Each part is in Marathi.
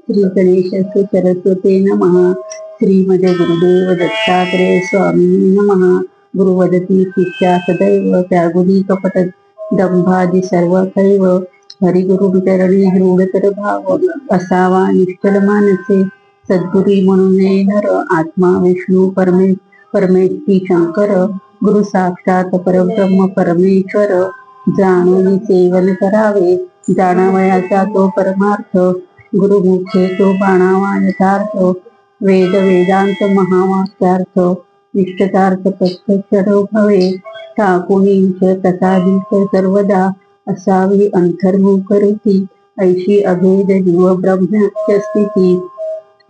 श्री गणेशाचे सरस्वती नमः. श्रीमदे गुरुदेव दत्तात्रेय स्वामी नमः. गुरु वदती शिष्या सदैव त्यागुनी कपट दंभादि सर्व कैव. हरिगुरु वितरणी दृढतर भाव असावा निष्ठल मानसे. सद्गुरी म्हणून नर आत्मा विष्णू परमेश्वरी शंकर. गुरु साक्षात परब्रह्म परमेश्वर. जाणून सेवन करावे जाणावयाचा तो परमार्थ. गुरुमुखे तो बाणावा यथार्थ. वेद वेदांत महावाक्यार्थ. निष्ठतार्थ प्रत्यक्ष भवे. ठाकुनी तसादिक सर्वदा असावी अंतर्मुख रीती. ऐशी अभेद जीव ब्रह्मस्य स्थिती.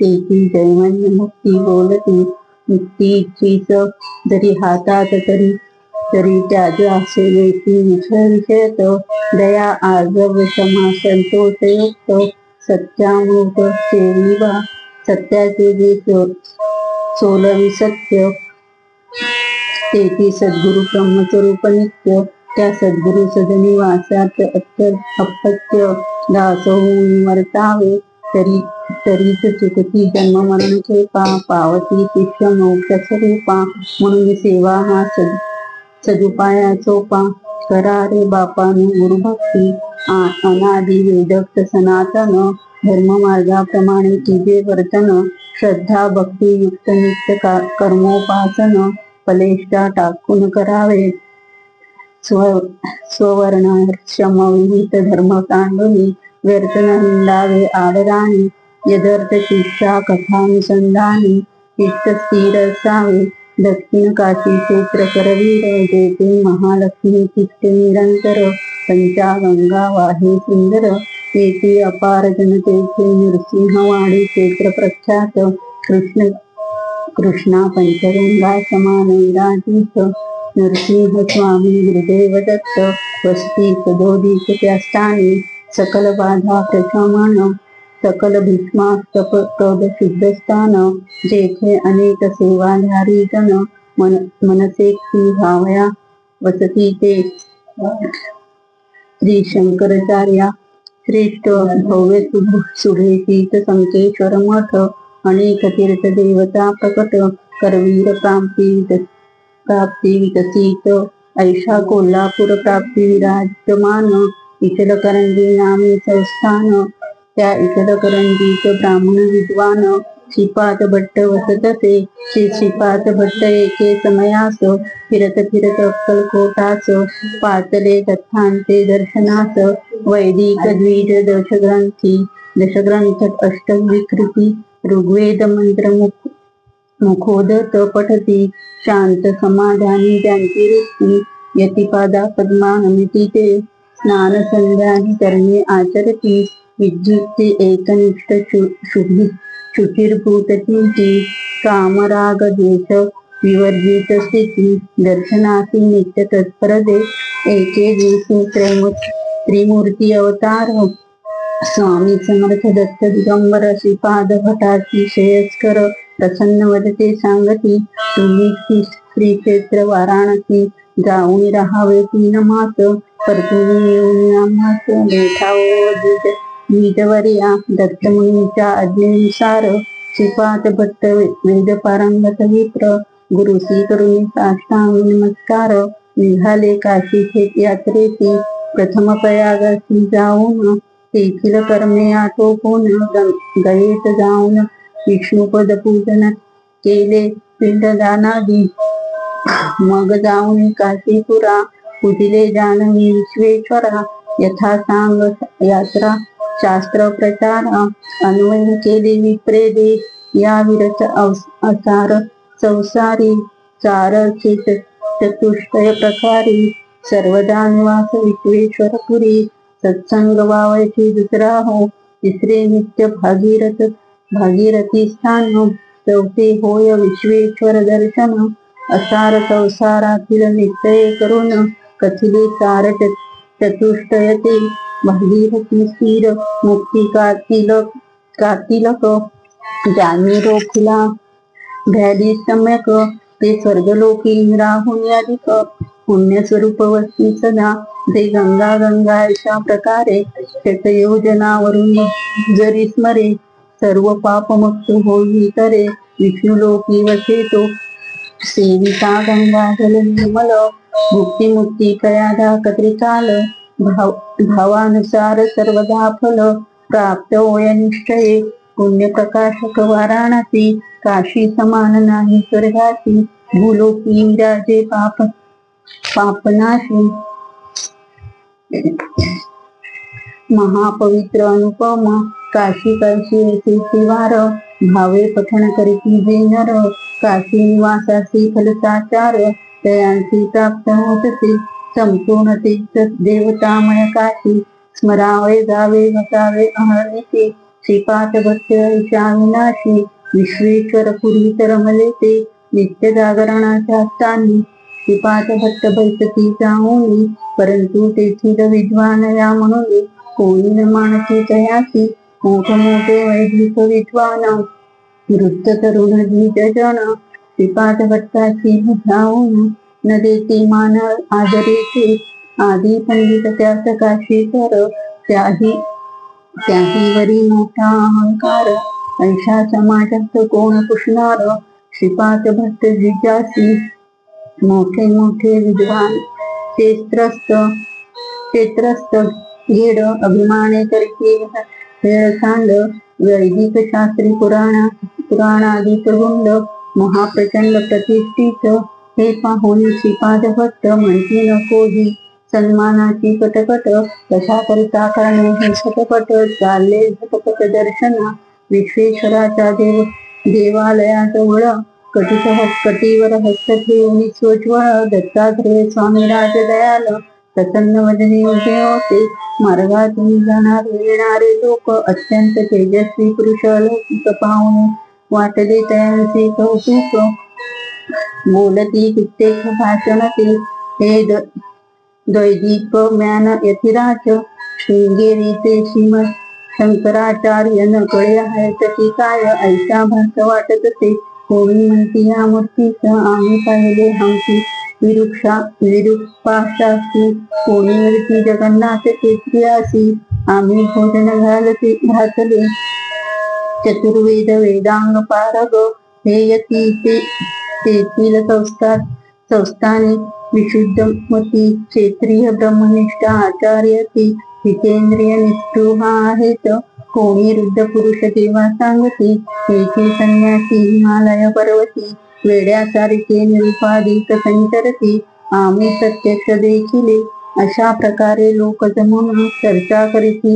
तेची दैवन्य मुक्ती बोलती. मुक्ती इच्छीच जरी हातात तरी त्याच्या सेवेची विषयत. दया आर्जव क्षमा संतोषयुक्त. सत्यामृत सेविवा सत्याचे जे सोलवी सत्य. तेथे सद्गुरु ब्रह्मस्वरूप नित्य. त्या सद्गुरु सदनी वासात अपत्य. दास होऊन वर्तावे तरीच चुकती जन्म मरणचे पावती शिष्य मोक्ष स्वरूपा. म्हणून सेवा हा सदुपाया सोपा. करा रे बापानु गुरुभक्ती. अनादि वेदक्त सनातन. धर्म मार्गाप्रमाणे तुझे वर्तन. श्रद्धा भक्ती युक्त नित्य कर्मोपासन. फलेष्टा टाकून करावे स्ववर्णाश्रम विहित धर्म तांडवी. व्यर्थ न हिंडावे आडराणी. यदर्थ शिक्षा कथानुसंधानी. चित्त स्थिर असावे दक्षिण काशी क्षेत्र करवीर. जेथे महालक्ष्मी चित्ते निरंतर. पंचागंगा वाहे सुंदर. तेथे अपार जनतेचे नृसिंहवाडी क्षेत्र प्रख्यात. कृष्णा पंचगंगा समान विराजित. नरसिंह स्वामी गुरुदेव दत्त. वसती सदोदित त्या स्थानी. सकल बाधा प्रशमन. सकल भीष्मास्तपद सिद्धस्थान. जेथे अनेक सेवाधारी जन. मनसेक्षी भावया वसती ते. श्री शंकराचार्या श्रेष्ठ भव्य सुभेतीत संकेश्वर मठ. अनेक तीर्थ देवता प्रकट. करवीर प्राप्ती विकसित. ऐशा कोल्हापूर प्राप्ती विराजमान. इचलकरंजी नामे संस्थान. त्या इचलकरंजीत ब्राह्मण विद्वान. श्रीपाद भट्ट वसतसे. श्रीपाद भट्ट एके समयास. फिरत अक्कलकोटास. पाचले दत्तांचे दर्शनास. वैदिक द्विज दशग्रंथ अष्टविकृती. ऋग्वेद मंत्र मुखोदत पठती. शांत समाधानी त्यांची वृत्ती. यतिपादा पद्मा नमिती ते. स्नान संध्याही करणे आचरती. विद्युत्ते एकनिष्ठ शुचिर्भूतची. कामराग द्वेष विवर्जित स्थिती. दर्शनासी नित्य तत्परते. एके दिवशी त्रिमूर्ती अवतार. स्वामी समर्थ दत्त दिगंबर. श्रीपाद भटाची श्रेयस्कर. प्रसन्न वदते सांगती. तुम्ही श्री क्षेत्र वाराणसी जाऊन राहावे 3 मास. परतून येऊन आम्हास भेटावं द्विजवर्या. दत्तमुनींच्या आज्ञेनुसार. श्रीपाद भट्ट वेदपारंगत विप्र. गुरुसी करून साष्टांग नमस्कार. निघाले काशी यात्रेची. प्रथम प्रयागसी जाऊन. तेथील कर्मे आटोपून. गयेत जाऊन विष्णुपद पूजन केले पिंडदानादी. मग जाऊन काशीपुरा पूजिले जाणवी विश्वेश्वरा. यथासांग यात्रा शास्त्र प्रचार. अन्वय केले विप्रेदे. या विरत असार संसारी. चार चतुष्टय प्रकारी. सर्वदा निवास विश्वेश्वरपुरी. सत्संग वावळची दुसरा हो. तिसरे नित्य भागीरथी स्थान. चौथे होय विश्वेश्वर दर्शन, असार संसारातील निश्चय करून कथिले सार चतुष्टयते, भागीरथी स्थिर मुक्ती कातिलक जानी रोखला भ्याली सम्यक, ते स्वर्गलोकी राहुनी अधिक, पुण्यस्वरूप वस्ती सदा ते गंगा गंगा अशा प्रकारे शतयोजनावरून जरी स्मरे, सर्व पापमुक्त होई तरे, विष्णुलोकी वसे तो सेविता गंगा जल निर्मल, भुक्ती मुक्ती कयादा त्रिकाल, भावानुसार सर्वदा फल प्राप्त होय निश्चये, पुण्य प्रकाशक वाराणसी, काशी समान नाही स्वर्गासी, भूलोकी विराजे पापनाशी, महापवित्र अनुपम, काशी काशी येथे शिवार, भावे पठण करीती जे नर, काशी निवासासी फलसाचार, तयांसी प्राप्त होतसे, संपूर्ण तीर्थ देवतामय काशी, स्मरावे जावे वसावे अहर्निशे, श्रीपाद भक्त ऐशा विनाशी, विश्वेश्वर पुरी रमले ते, नित्य जागरणाच्या स्थानी, श्रीपाद भक्त बैसती जाऊनी, परंतु तेथील विद्वान या म्हणून कोणी न मानती तयासी, मोठमोठे वैदिक विद्वान वृत्त तरुण द्विजजन, श्रीपाद भट्टाची बुद्धावून न देती मान आदरेचे, आदी पंडित त्यात काशीकर, त्याही वरी मोठा अहंकार, ऐशा समाजात कोण पुसणार, श्रीपाद भट्ट जिजासी मोठे मोठे विद्वान क्षेत्रस्थ घेड, अभिमाने करती हेळसांड, वैदिक शास्त्री पुराणादिक गुंड, महाप्रचंड प्रतिष्ठित, हे पाहून श्रीपाद भट्ट म्हणती नकोही सन्मानाची कटकट, तशा करिता करणे हे झटपट, चालले झटपट दर्शना, विश्वेश्वराच्या देवालयाजवळ कटीवर हस्त ठेवून स्वज्वळ, दत्तात्रेय स्वामी राजदयाल प्रसन्न वदने उभे होते, मार्गातून येणारे लोक अत्यंत तेजस्वी पुरुष अलौकिक पाहून वाटले तयांचे कौतुक, बोलती कित्येक भाषण ते, हे द्वैदीप ज्ञान यतिराज, शृंगेरीचे श्रीम शंकराचार्य न कळे आहेत की काय, ऐशा भास वाटत ते, कोणी म्हणती या मूर्तीस आम्ही पाहिले हमची विरूपाशासी, कोणी वरती जगन्नाथ केसरियासी, आम्ही भोजन घातले चतुर्वेद वेदांग पारग, हे यती तेथील संस्थानी विशुद्धमती क्षेत्रीय ब्रह्मनिष्ठ आचार्यती, हितेंद्रिय निष्ठुहा आहेत, कोणी वृद्ध पुरुष देवा सांगती, हेची संन्यासी हिमालय पर्वती, वेड्यासारखे निरुपाधिक संचरती, आम्ही प्रत्यक्ष देखिले, अशा प्रकारे लोक जमून चर्चा करीती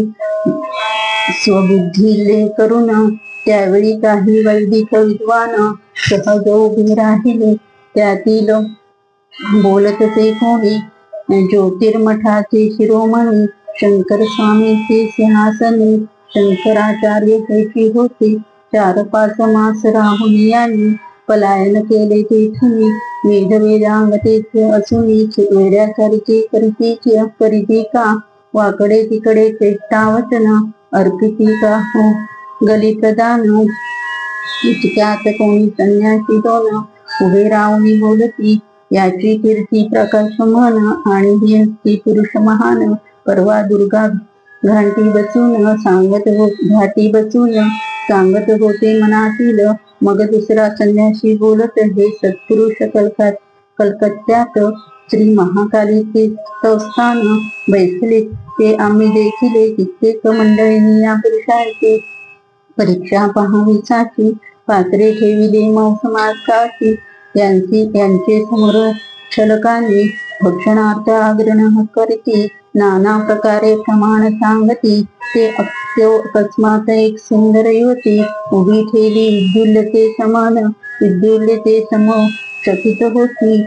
स्वबुद्धीले करून, त्यावेळी काही वैदिक विद्वान सहज उभे राहिले, त्यातील बोलतसे कोणी ज्योतिर्मठाचे शिरोमणी, शंकर स्वामीचे सिंहासनी, शंकराचार्य हेची होते, 4-5 मास राहून यांनी पलायन केले तेथुनी, वेदांग तेथे असूनी वेड्यासारखे करीती का, वाकडे तिकडे चेष्टावचन अर्पिती का हो गलिप्रदान, इतक्यात कोणी संन्यासी दोन उभे राहून बोलती, याची कीर्ती प्रकाशमान आणि ही असती पुरुष महान, परवा दुर्गा घाटी बसून सांगत होते मनातील, मग दुसरा संन्यासी बोलत, हे सत्पुरुष कलकत्त्यात श्री महाकालीचे संस्थान बैसले, ते आम्ही देखिले, कित्येक मंडळींनी या पुरुषांची परीक्षा पाहावीसाठी पात्रे ठेविले मौस मासाची, यांचे समोर क्षलकांनी भक्षणार्थ आग्रह करीती, नाना प्रकारे प्रमाण सांगती, ते अकस्मात एक सुंदर युवती उभी ठेली, विद्युल्लते सम चकित होती,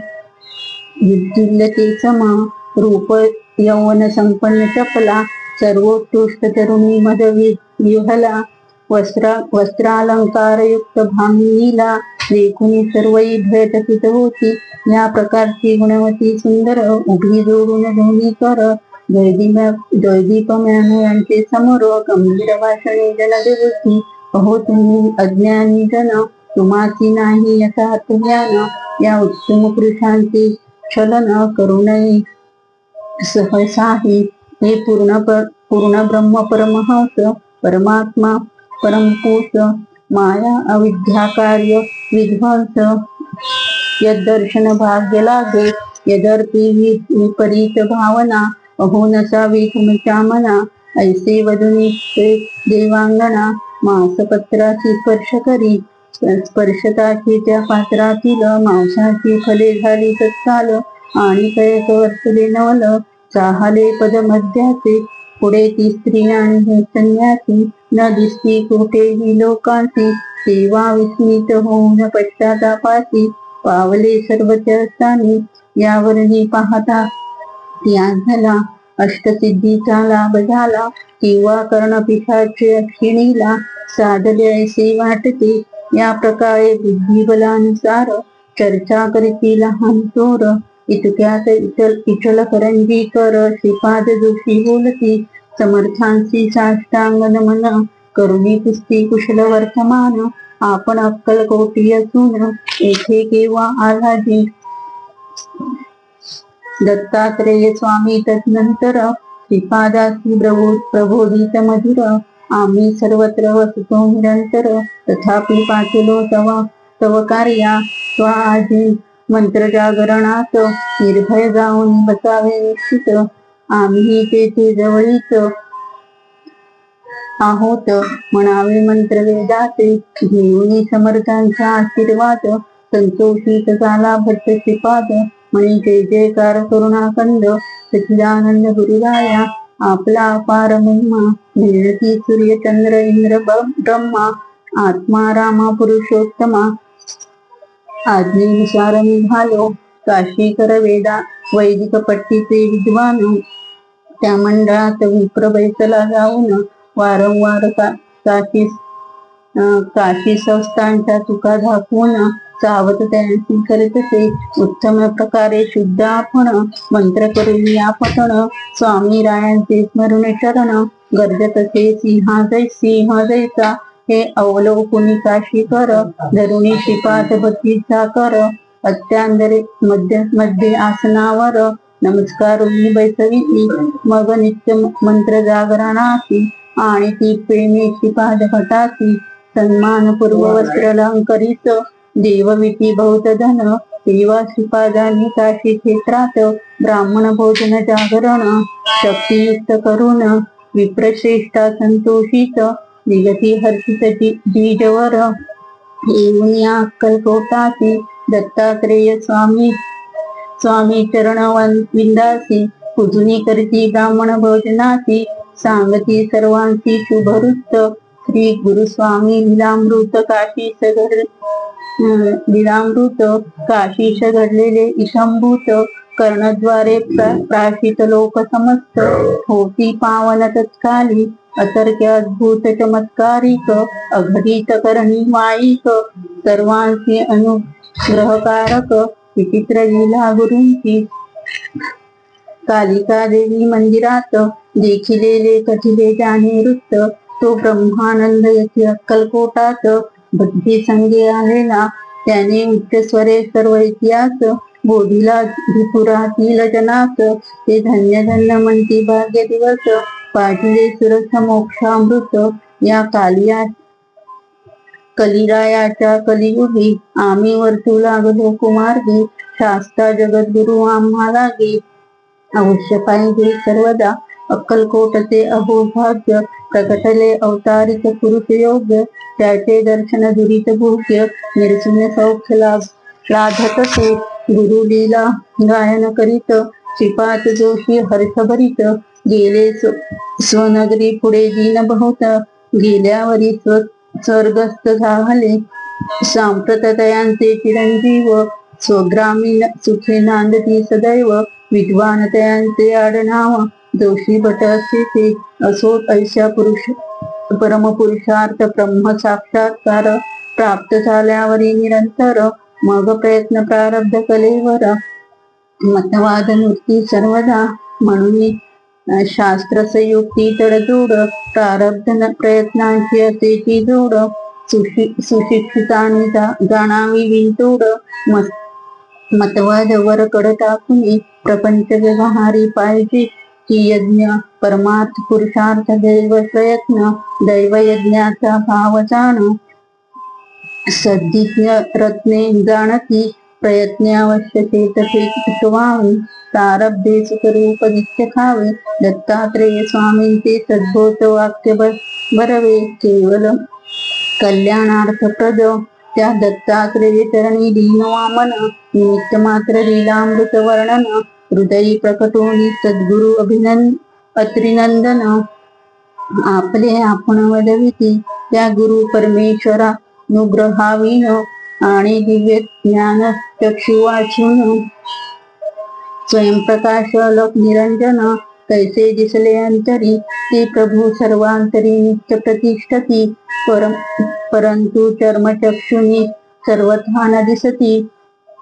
विद्युल्लते सम रूप यौवन संपन्न चपला, सर्वोत्कृष्ट तरुणी मद विहला, वस्त्रालंकारयुक्त भामिनीला देखुनी सर्वई भयचकित होती. या प्रकारची गुणवती सुंदर उभी जोडून दोन्ही कर जयदीपम्यान यांचे समोर गंभीर भाषणे जनदेवती. अहो तुम्ही अज्ञानी जन, तुम्हाची नाही यथा ज्ञान. या उत्तम पुरुषांचे छलन करू नये सहसाही. हे पूर्ण ब्रह्म परमहंस परमात्मा परमपुरुष माया अविद्या कार्य विध्वंस यदर्शन भाग्य लागे. यदर्पी विपरीत भावना अहो नसावी तुमच्या मना. ऐसे वदुनी देवांगणा मांसपत्राची स्पर्श करी. स्पर्शताची त्या पात्रातील मांसाची फले झाली तत्काल. आणि कयक वर्तले नवल चाहले पद मध्याचे. पुढे ती स्त्री आणि हे संन्यासी न दिसती कुठेही लोकांची. तेव्हा विस्मित होऊन पश्चातापासी पावले सर्वच्या स्थानी. यावरही पाहता त्या झाला अष्टसिद्धीचा लाभ झाला. किंवा कर्णपिशाचे क्षिणीला साधले ऐसे वाटते. या प्रकारे बुद्धिबलानुसार चर्चा करीती लहान चोर. इतक्यात इचलकरंजी कर श्रीपाद जोशी बोलती. समर्थांची साष्टांग नमन करुणी पुस्ती कुशल वर्तमान. आपण अक्कलकोटी असून येथे केव्हा आलाजी. दत्तात्रेय स्वामी तदनंतर श्रीपादासी प्रबोधित मधुर. आम्ही सर्वत्र वसतो निरंतर. तथापि पाचलो तव कार्या. स्वाजी मंत्र जागरणात निर्भय जाऊन बसावे निश्चित. आम्ही तेथे जवळीच आहोत म्हणावे मंत्र वेदाचे. घेऊन समर्थांचा आशीर्वाद संतोषित झाला भट्ट श्रीपाद. म्हणे जय जयकार करुणाकंद सच्चिदानंद गुरुराया. आपला अपार महिमा निर्णती सूर्यचंद्र इंद्र ब्रह्मा. आत्मा रामा पुरुषोत्तमा. आज्ञेनुसार निघालो काशीकर वैदिक पट्टीचे विद्वान. त्या मंडळात विप्र बैसला जाऊन वारंवार काशी संस्थांच्या चुका दाखवून सावध त्यांची करीत असे. उत्तम प्रकारे शुद्ध आपण मंत्र करूया पठण. स्वामी रायांचे स्मरण चरण गरजत असे सिंह जैसा. हे अवलोकुनी काशी कर धरुणी श्रीपाद भक्तीचा कर. अत्यांदरे मध्ये आसनावर नमस्कारुनी बैसविती. मग नित्य मंत्र जागरणासी आणि ती प्रेमी श्रीपाद भटासी. सन्मान पूर्व वस्त्रालंकरित देवविती बहुत धन. तेव्हा श्रीपादांनी काशी क्षेत्रात ब्राह्मण भोजन जागरण शक्तियुक्त करून विप्रश्रेष्ठा संतोषित निगती हर्षित जीजवर. येऊन या अक्कलकोटासी दत्तात्रेय स्वामी चरण विंदासी. पूजनी करती ब्राह्मण भोजनासी. सांगती सर्वांची शुभवृत्त. श्री गुरुस्वामी काशीश घडलेले इशंभूत. कर्णद्वारे प्राशित लोक समस्त. होती पावन तत्काली अतर्क्य अद्भुत चमत्कारिक. अघटित करणी माईक सर्वांचे अनुग्रहकारक. विचित्र लीला गुरूंची. कालिका देवी मंदिरात देखिलेले कथिले जाणे वृत्त. तो ब्रह्मानंद येथे अक्कलकोटात बुद्धी संगे आलेला. त्याने उच्च स्वरे सर्व इतिहास बोधिला त्रिपुरातील जनास. ते धन्य धन्य म्हणती भाग्य दिवस. पाठिले सुरस मोक्षामृत. या कलिरायाच्या कलियुगी आम्ही वर्तू लागलो कुमार्गी. शास्ता जगद्गुरु आम्हा लागे. अवश्य पाहिजे सर्वदा अक्कलकोटचे अहोभाग्य. प्रकटले अवतारित पुरुष योग्य. त्याचे दर्शन दुरित भोग्य. निरसुन सौख्य लाभत से. गुरु लीला गायन करीत श्रीपाद जोशी हर्षभरीत. गेले स्वनगरी पुढे दीन बहुत. गेल्यावरी स्वर्गस्थ झाले. सांप्रतयांचे चिरंजीव. स्वग्रामीण सुखे नांदती सदैव. विद्वान तयांचे आडनाव जोशी भट असे ते. असोत ऐशा परमपुरुषार्थ ब्रह्म साक्षात्कार प्राप्त झाल्यावरी निरंतर मग प्रयत्न प्रारब्ध कलेवर मतवाद मूर्ती सर्वदा म्हणून शास्त्र संयुक्ती तडजोड प्रारब्ध प्रयत्नांची असे ती जोड सुशिक्षितांनी जाणावी विंतोड मतवाद वर कड टाकून प्रपंच व्यवहारी पाहिजे की यज्ञ परमार्थ पुरुषार्थ दैव प्रयत्न दैव यज्ञाचा भाव जाण सद्दिज्ञ रत्ने जाणती प्रयत्ने अवश्य शेतफे सुटवावी प्रारब्धे सुखरूप नित्य खावे दत्तात्रेय स्वामींचे सद्भोत वाक्य बरवे केवल कल्याणार्थप्रद त्या दत्तात्रेय चरणी दीन वामन निमित्त मात्र लीलामृत वर्णन हृदयी प्रकटोनी सद्गुरु अत्रिनंदन आपले आपण वदविती त्या गुरु परमेश्वरा नुग्रहावीन आणि दिव्य ज्ञान चक्षु वाचून स्वयंप्रकाश लोक निरंजन कैसे दिसले अंतरी ते प्रभू सर्वांतरी नित्य प्रतिष्ठती परंतु चर्मचक्षुनी सर्वथा न दिसती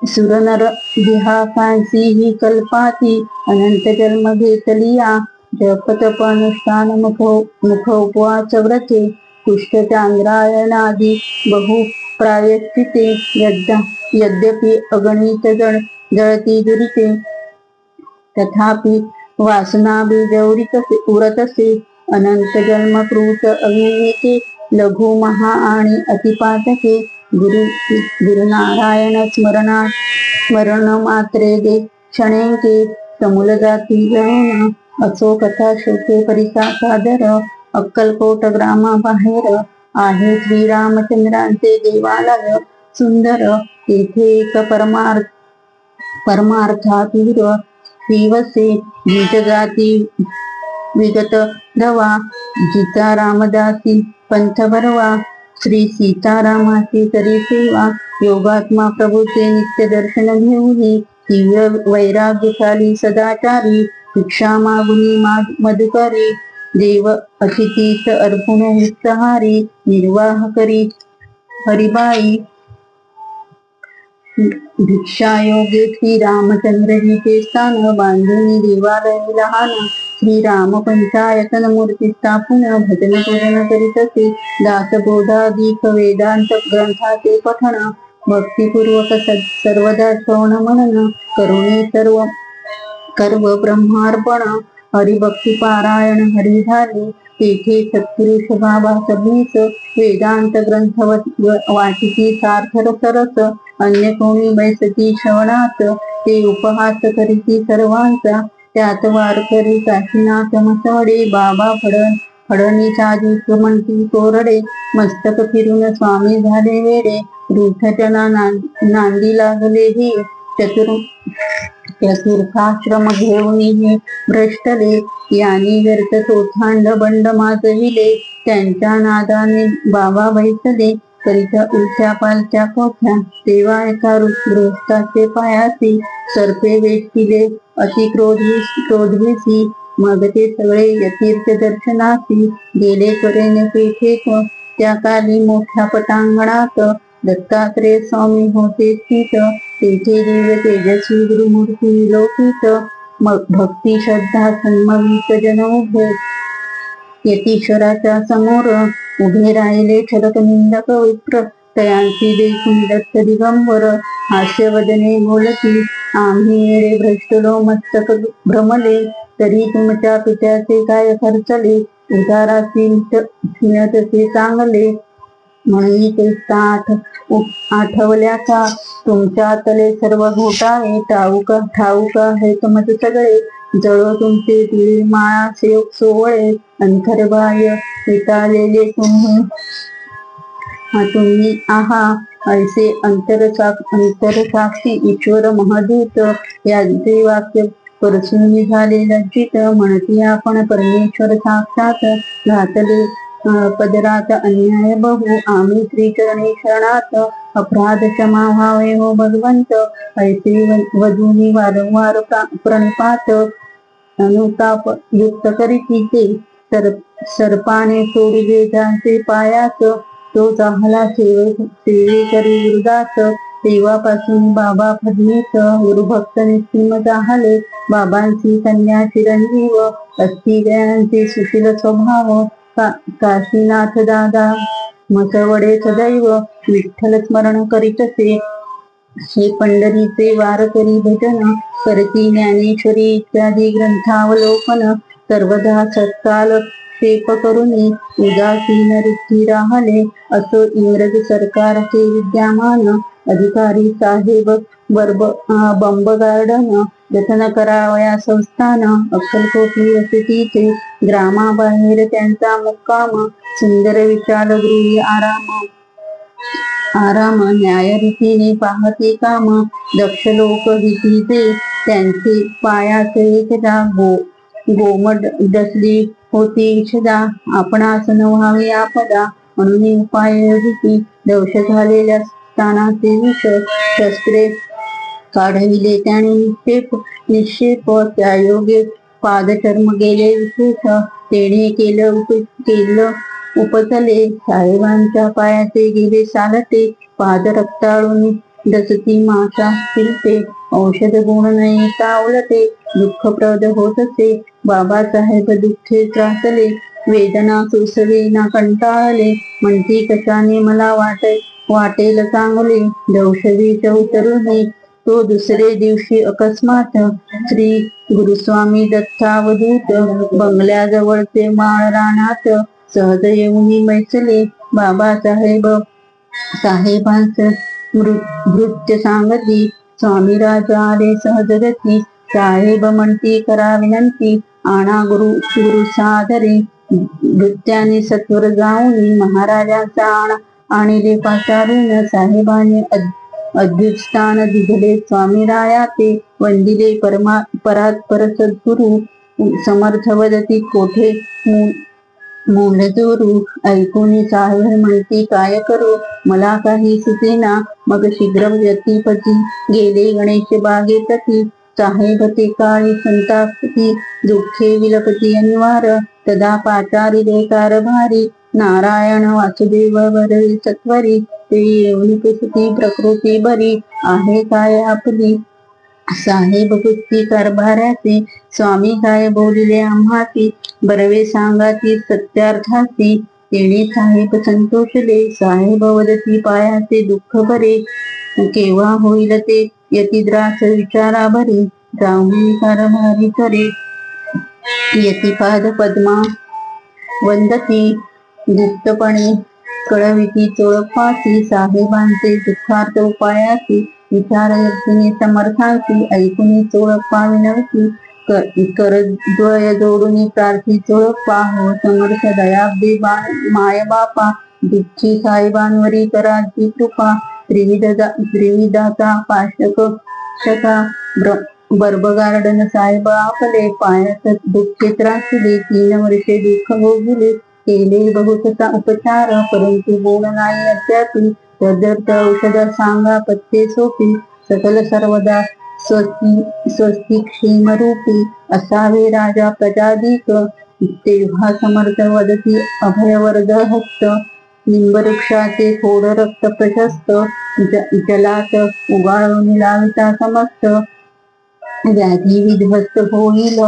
सुरनर विहाकांसी ही कल्पाती अनंत जन्म घेतलिया जपतप अनुष्ठान मुख उपवास व्रते कुष्ठ चांद्रायणादी बहु प्रायश्चिते यद्यपि अगणित जळती दुरिते तथापि वासना बीज उरतसे अनंत जन्मकृत अविवेके लघु महा आणि अतिपातके गुरुनारायण स्मरण मात्रे दे क्षणेके समूल जाती जळून असो कथा शोके परिसा सादर अक्कलकोट ग्रामाबाहेर आहे श्रीरामचंद्रांचे देवालय सुंदर तेथे एक परमार्थातीर श्रीवसे बीज जाती विगत दवा जिचा रामदासी पंथ बरवा श्री सीतारामाची तरी सेवा योगात्मा प्रभूचे नित्य दर्शन घेऊनी दिव्य वैराग्यशाली सदाचारी भिक्षा मागुनी मधुकरी देव अतिथीस अर्पुण निस्सहारी निर्वाह करी हरिबाई भिक्षायोगे श्री रामचंद्रजीचे स्थान बांधुनी देवालय लहान श्रीराम पंचायतन मूर्ती स्थापून भजन पूजन करीत असे दासबोधादीक वेदांत ग्रंथाचे पठण भक्तिपूर्वक सर्वदा श्रवण मनन करुणी कर्व ब्रह्मार्पण हरिभक्ती पारायण हरी झाले तेथे सत्पुरुष बाबा सबनीस वेदांत ग्रंथ वाचिती सार्थ सरस अन्य कोणी बैसती श्रवणात ते उपहास करीती सर्वांचा त्यात वारकरी काशीनाथ मसवडे बाबा फडणीसाधी म्हणती कोरडे मस्तक फिरून स्वामी झाले वेडे रूठजना नांदी लागले ही चतुर्थाश्रम घेऊन हे भ्रष्टले यांनी व्यर्थ सोथांड बंड माजविले त्यांच्या नादाने बाबा बैसले करिता उलट्या पालत्या कोठ्या तेव्हा एका गृहस्थाचे पायासी सर्पे वेचले अति क्रोधविसी मग ते सगळे यतीर्थ दर्शनासी गेले त्वरेने पेठेत त्या काली मोठ्या पटांगणात दत्तात्रेय स्वामी होते स्थित तेथे दिव्य तेजस्वी गुरुमूर्ती विलोकित भक्ती श्रद्धा सन्मवित जन उभे यतीश्वराच्या समोर उभे राहिले ठरक निंदक विप्र तयांची देखून दत्त दिगंबर हास्यवदने बोलती आम्ही येडे भ्रष्टलो मस्तक भ्रमले तरी तुमच्या पित्याचे काय खर्चले उदाराची मिळतसे चांगले म्हणून ते आठवल्या का तुमच्या तले सर्व घोटाळे ठाऊका हे मत सगळे जळो तुमचे तिळे माळा सोवळे अंतर्बाह्य विटालेले तुम्ही आहा ऐसे अंतरसाक्षी ईश्वर महदूत यांचे वाक्य परसून झाले लज्जित म्हणती आपण परमेश्वर साक्षात घातले पदरात अन्याय बहु आम्ही श्रीचरणी शरणात अपराध क्षमा व्हावे हो भगवंत ऐसे वधूनी वारंवार प्रणिपात अनुताप युक्त करीती ते सर्पाने सोडले त्यांचे पायास, तो चाहला सेवे करी वृदास. तेव्हापासून बाबा फडणीस गुरुभक्त निस्सीम झाले. बाबांची कन्या चिरंजीव असती त्यांचे सुशील स्वभाव. काशीनाथ दादा मसवडे सदैव विठ्ठल स्मरण करीतसे. हे पंढरीचे वारकरी भजन करती ज्ञानेश्वरी इत्यादी ग्रंथावलोकन. सर्वदा सत्काल क्षेप करुनी उदासीन वृत्ती राहले. असो इंग्रज सरकारचे विद्यमान अधिकारी साहेब बंबगार्डन जतन करावया संस्थान. अक्कलकोटी वसतीचे ग्रामाबाहेर त्यांचा मुक्काम. सुंदर विशाल गृही आराम न्यायरीतीने पाहते काम. दक्ष लोक भीतीचे त्यांचे पायास एकदा गोमड डसली होती इच्छदा. आपणास न व्हावे आपदा म्हणून उपाय योजिती. दंश झालेल्या स्थानाचे विष शस्त्रे काढविले त्याने निक्षेप. त्या योगे पादचर्म गेले विशेष. तेणे केलं उपचले. साहेबांच्या पायाचे गेले सालटे. पाद रक्ताळून डसती माशा फिरते. औषध गुण नाही तावलते. दुःखप्रद होतसे. बाबासाहेब दुःखे त्रासले. वेदना सोसवे ना कंटाळले. म्हणती कशाने मला वाटेल चांगले. दंशविष उतरुनी तो दुसरे दिवशी अकस्मात. श्री गुरुस्वामी दत्तावधूत बंगल्याजवळचे माळ रानात सहज येऊनी मैसले. साहेबांस भृत्य सांगती. स्वामीराज आले सहजगती. साहेब म्हणती करा विनंती. आणा गुरु सादरे. भृत्याने सत्वर जाऊन महाराजांचा आणिले पाचारून. साहेबांनी अद्भुत स्थान दिधले स्वामीरायाचे. वंदिले परात्पर सद्गुरु. समर्थ वदती कोठे मूलजोरू. ऐकून साहेब म्हणती काय करू मला काही सुचेना. मग शीघ्र व्यतीपती गेले गणेश बागेतती. साहेब ते काळी संतापती दुःखे विलपती अनिवार. तदा पाचारिले कारभारी. नारायण वासुदेव वरवे सत्वरी. ते येऊन पुसती प्रकृती बरी. आहे काय आपली साहेब पुसती कारभाराचे. स्वामी काय बोलिले आम्हासी. बरवे सांगाती सत्यार्थासी. तेणे साहेब संतोषले. साहेब वदती पायाचे दुःख बरे. केव्हा होईल ते यतिद्रास विचारा बरे. जाऊन कारभारी करे यतिपाद पद्मा वंदती. गुप्तपणे कळविती चोळपासी. साहेबांचे दुःखार्थ उपायासी. विचार यत्ने समर्थांसी. ऐकून चोळप्पा विनवती. करद्वय जोडून प्रार्थी चोळप्पा. हो समर्थ दयाब्दे माय बापा. दुःखी साहेबांवरी कराची कृपा. त्रिविधाचा पाशका बर्बगार्डन साहेब आपले. पायात दुःखे त्रासले. 3 वर्षे दुःख भोगले. केले बहुत उपचार परंतु गुण नाही अद्यापि. तदर्थ औषध सांगा पत्ते सोपी. सकल सर्वदा स्वस्ती क्षेमरूपी. असावे राजा प्रजाधिक. तेव्हा समर्थ वदती अभयवर्ध हस्त. निंबवृक्षाचे थोड रक्त प्रशस्त. जलात उगाळून लाविता समस्त. व्याधी विध्वस्त होईल.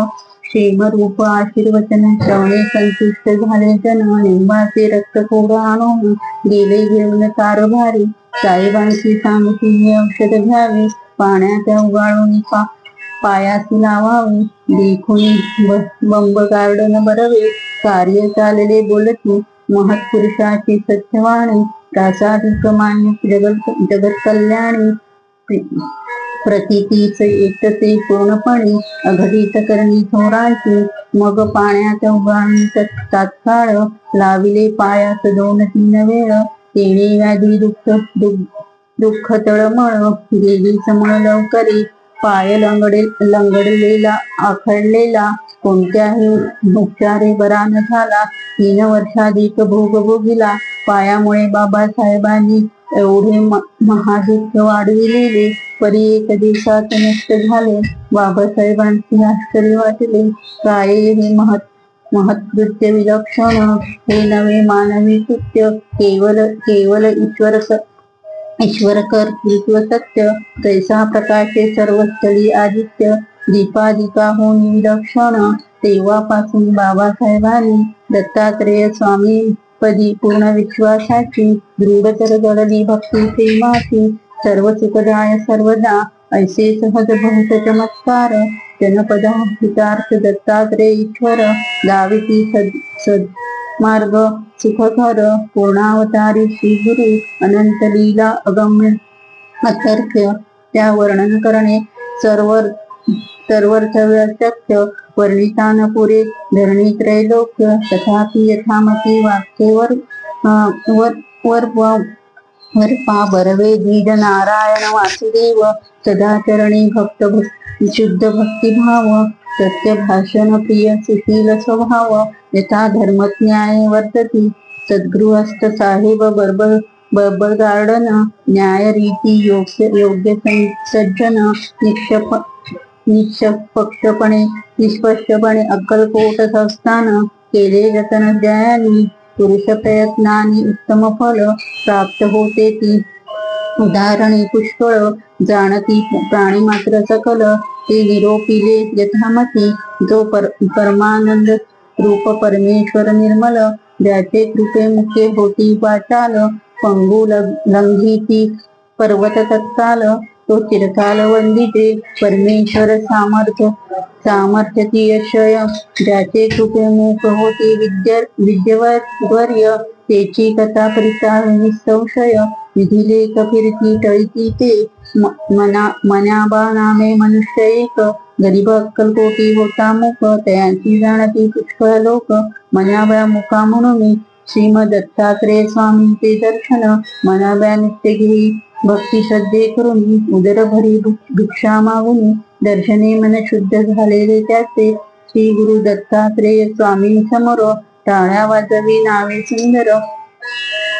क्षेमरूप आशीर्वचन श्रवणे संतुष्ट झाले जन. निंबाचे रक्त थोडं आणून गेले घेऊन कारभारी. साहेबांची सांगती औषध घ्यावे. पाण्यात उगाळून पायासी लावावे. देखून बंबगार्डन बरवे. कार्य चालले बोलती. महत्पुरुषाची सत्यवाणी. प्रासादिक मान्य जगत कल्याणी. प्रतीतीच एकते पूर्णपणे. अघटित करणी थोराची. मग पाण्यात उगाळून तात्काळ लाविले पायास 2-3 वेळ. तेणे व्याधी दुःख तळमळ गेली समळ लवकरी. पाय लंगडलेला आखडलेला कोणत्याही उपचारे बरा न झाला. 3 वर्षाधिक भोग भोगिला. पायामुळे बाबासाहेबांनी एवढे महादुःख वाढविलेले परी 1 दिवसात नष्ट झाले. बाबासाहेबांचे आश्चर्य वाटले. काय हे महत्कृत्य विलक्षण हे नवे मानवी कृत्य केवल केवल ईश्वर कर्तृत्व सत्य तैसा प्रकाशे सर्वस्थळी आदित्य दीपादिका होऊन विलक्षण तेव्हापासून बाबासाहेबांनी दत्तात्रेय स्वामी पदी पूर्ण विश्वासाची दृढतर जडली भक्ती प्रेमाची सर्व सुखदाय सर्वदा ऐसे सहज बहुत चमत्कार जनपदा हितार्थ दत्तात्रेय ईश्वर दाविती सद्मार्ग सुखकर पूर्णावतारी श्री गुरु अनंत लीला अगम्य अतर्क्य त्या वर्णन करणे सर्वर्थव्यशक्य वर्णिता न पुरे धरणी त्रैलोक्य तथापि यथामती वाक्येवर वर्पा बरवे द्विज नारायण वासुदेव सदाचरणी भक्त शुद्ध भक्तिभाव सत्य भाषण प्रिय सुशील स्वभाव यथा धर्मज्ञाय वर्तती सद्गृहस्थ साहेब बर्बर गार्डन न्याय रीती योग्य सज्जन निष्पक्षपणे अक्कलकोट संस्थान केले जतन द्यायानी पुरुष प्रयत्नानी उत्तम फल प्राप्त होते ती उदाहरणे पुष्कळ जाणती प्राणी मात्र सकल ते निरोपिले यथामती जो परमानंद रूप परमेश्वर निर्मल ज्याचे कृपे मुखे होती वाचाल पंगू लंघिती पर्वत तत्काल तो चिरकाल वंदिते परमेश्वर सामर्थ्य यशय ज्याचे कृपे मुख होती विद्यवर्य तेची कथा करिता निसंशय विधिलेख फिरती टळती ते मनाबा नामे मनुष्य एक गरीब अक्कलकोटी होता मुख तयांची जाणती पुष्कळ लोक मनाव्या मुखा म्हणून श्रीमद दत्तात्रेय स्वामींचे दर्शन मनाव्या नित्य घेई भक्ती श्रद्धे करून उदर भरी भिक्षा मागून दर्शने मन शुद्ध झालेले त्याचे श्री गुरु दत्तात्रेय स्वामी समोर टाळ्या वाजवी नावे सुंदर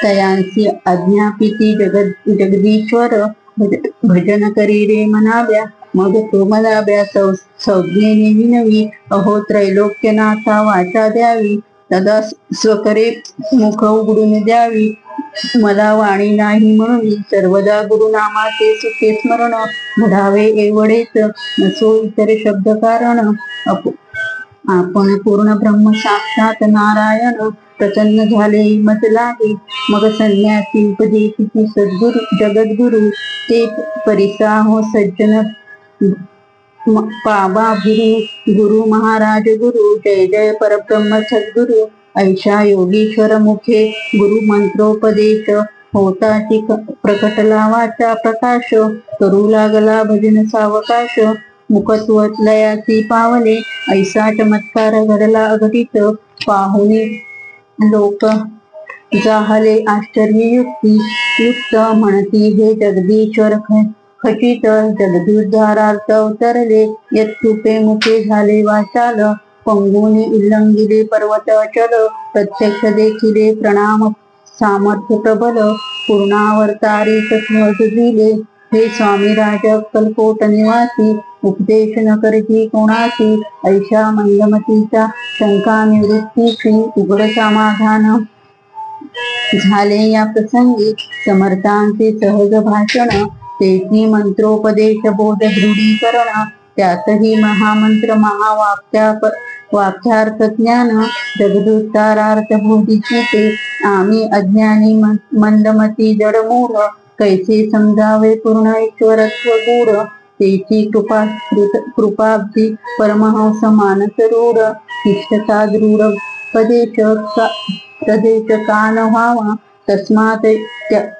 तयांसी आज्ञापिती जगदीश्वर भजन करी रे मनाव्या मग तो मनाव्या संज्ञेने विनवी अहो त्रैलोक्यनाथा वाचा द्यावी सदा स्वकरे मुख उघडून द्यावी मला वाणी नाही म्हणून सर्वदा गुरुनामाचे सुखे स्मरण घडावे एवढेच नसो इतर शब्द कारण आपण पूर्ण ब्रह्म साक्षात नारायण प्रसन्न झाले मत लागे मग संन्यासी उपदेशिती सद्गुरु जगद्गुरु ते परिसाहो सज्जन पाबा गुरु महाराज गुरु जय जय परब्रह्म सद्गुरु ऐशा योगीश्वर मुखे गुरु मंत्रोपदेश होताची प्रकटला वाचा प्रकाश करू लागला भजन सावकाश मुखत्वलयाची पावले ऐसा चमत्कार घडला अघटित पाहुणे लोक जाहले आश्चर्ययुक्त म्हणती हे जगदीश्वर खचित जगदुद्धारार्थ अवतरले यत्कृपे मुखे झाले वाचाल पंगुनी उल्लंघिले पर्वत अचल प्रत्यक्ष देखिले प्रणाम सामर्थ्य प्रबल पूर्णावर्तारी सहज दिले हे स्वामी राज अक्कलकोट निवासी उपदेश न करती कोणाची ऐशा मंदमतीचा शंका निवृत्तीची उघड समाधान झाले या प्रसंगी समर्थांचे सहज भाषण तेची मंत्रोपदेश बोध दृढीकरण त्यातही महामंत्र वाक्यार्थ ज्ञान जगदुत्तारार्थ बोधीची ते आम्ही अज्ञानी मंदमती जडमूढ कैसे समजावे पूर्ण ईश्वरत्व गूढ तेची कृपाब्धी परमहंस मानस रूढ इष्टता दृढ प्रदेश कान व्हावा तस्मात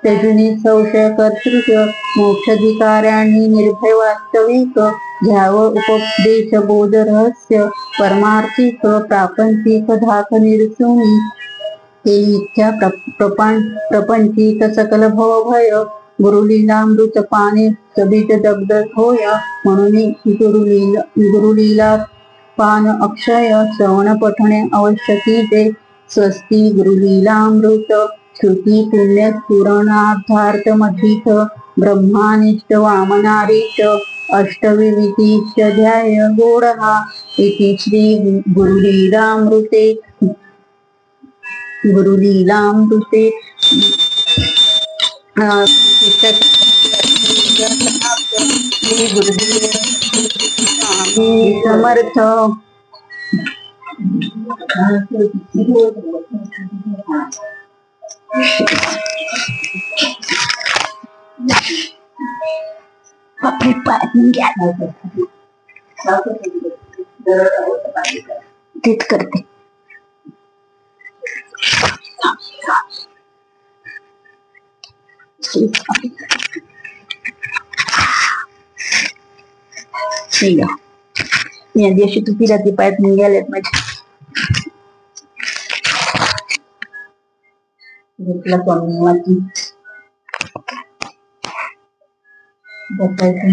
त्यजुनी संशय कर्तृत्व मोक्षाधिकाऱ्यांनी निर्भय वास्तविक घ्याव उपदेश बोध रहस्य परमार्थिक प्रापंचिक धाक निरसुनी ते मिथ्या प्रपंचिक सकल भवभय गुरुलीलामृत पाने सबीज दग्ध होय म्हणून गुरुलीला पान अक्षय श्रवण पठणे आवश्यकी स्वस्ती गुरुलीलामृत श्रुती पुण्य स्फुरणार्थार्थ मथित ब्रह्मानिष्ट वामनारीष्ट अष्टविभूतीश्च ध्याय गोड हा इति श्री गुरुलीलामृते श्री गुरुदेव स्वामी समर्थ. तेच करते. मी आधी अशी तुपी राहते पायात निघाल्यात माझ्या. घेतला स्वामी बसायचं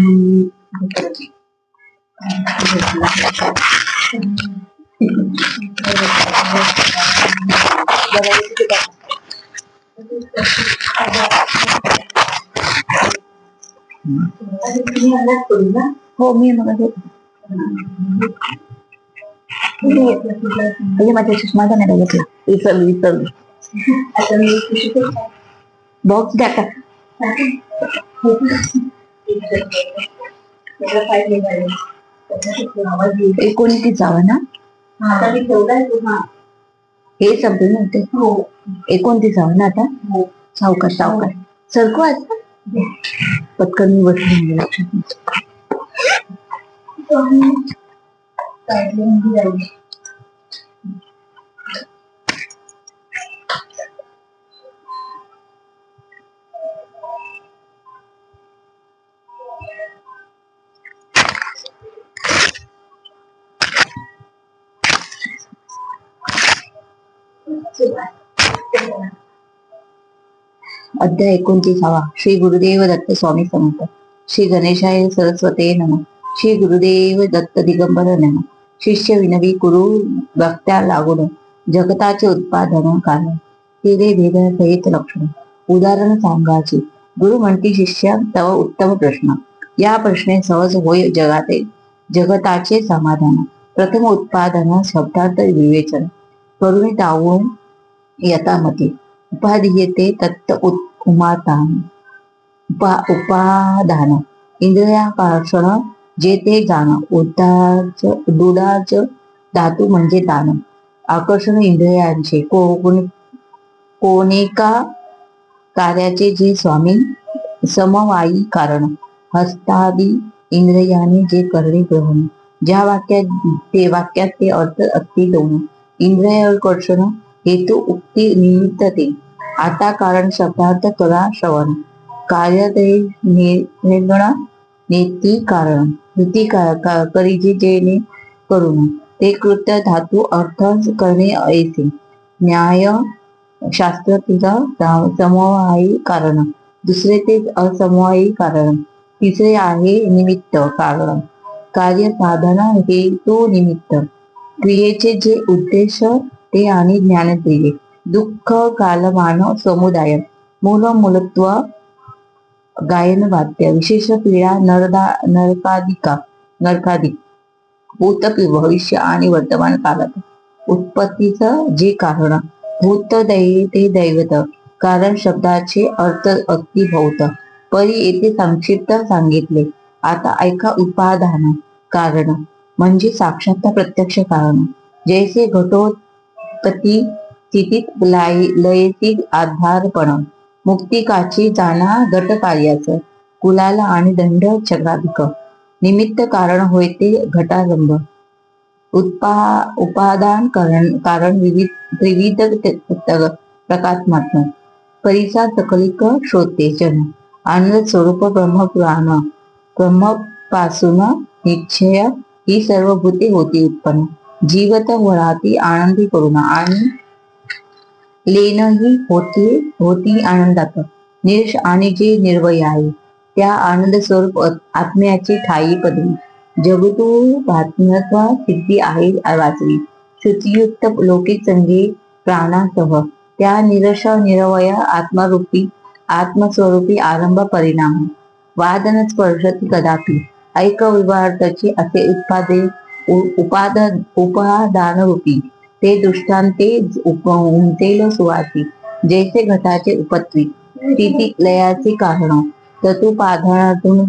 हो मी मग माझ्या सुषमाचा नाही बघितला. विसरली बॉक्स द्या का. एकोणतीसावा ना हे संपलं नव्हते. 29 ना आता. सावकाश सरकू आता पटकन मी बसली लक्षात. अध्याय 29. श्री गुरुदेव दत्त स्वामी समर्थ. श्री गणेशाय सरस्वते नमः. श्री गुरुदेव दत्त दिगंबर नमः. शिष्य विनवी कुरु भक्त्या लागून जगताचे उत्पादन कारण तेरे भेद सहित लक्षण. उदाहरण सांगायचे. गुरु म्हणती शिष्य तव उत्तम प्रश्न. या प्रश्ने सहज होय जगताचे समाधान. प्रथम उत्पादन शब्दार्थ विवेचन करून तावून यथामती उपाधीयते तत्त उपादान इंद्रियाकर्षण जे ते जाण. उदाच धातू म्हणजे दान. आकर्षण इंद्रियांचे कोणेका कार्याचे जे स्वामी समवायी कारण. हस्तादी इंद्रियाने जे करणे ग्रहण. ज्या वाक्यात ते अर्थ असते दोन. इंद्रियाकर्षण हेतू उक्ती निमित्त ते. आता कारण शब्दार्थ कला श्रवण. कार्य निर्गुण नेती कारण. कृती करीजे जेणे करून ते कृत्य धातू अर्थ करणे ऐसे. न्याय शास्त्र तिला समवायी कारण. दुसरे ते असमवायी कारण. तिसरे आहे निमित्त कारण. कार्य साधन हेतू निमित्त. क्रियेचे जे उद्देश ते आणि ज्ञानक्रिये. दुःख कालमान समुदाय. मूलत्व गायन वाद्य. विशेष पीडा नरकादिक. भूत भविष्य आणि वर्तमान काळात. उत्पत्तीचं जे कारण. भूत ते दैवत. कारण शब्दाचे अर्थ अगदी भौत. परी येथे संक्षिप्त सांगितले. आता ऐका उपादान कारण म्हणजे साक्षात प्रत्यक्ष कारण. जैसे घटोत्पत्ती स्थितीत लयची आधारपण. मुक्तिकाची जाणा घट कार्याचं. कुलाला आणि दंड चक्राधिक. निमित्त कारण होय ते घटारंभ. उपादान कारण त्रिविध प्रकात्मक. परिसा सकलिक श्रोते जन. आनंद स्वरूप ब्रह्मपासून निश्चय ही सर्व भूते होती उत्पन्न. जीवत वराती आनंदी करुण आणि लेनही होती आनंदात. निश आणि जे निर्भय आहे त्या आनंद स्वरूप आत्म्याची ठाई पदवी. जगतू भातमत्वा सिद्धी आहे वाचली. श्रुतियुक्त लौकिक संगी प्राणासह त्या निरश निरवय आत्मरूपी आत्मस्वरूपी आरंभ परिणाम. वादन स्पर्शती कदापि ऐक विवार्थाची असे उपादानरूपी ते दृष्टांते उमटेल सुवासी जैसे घटाचे उपत्वी स्थिती लयाचे कारण तत्पाधातून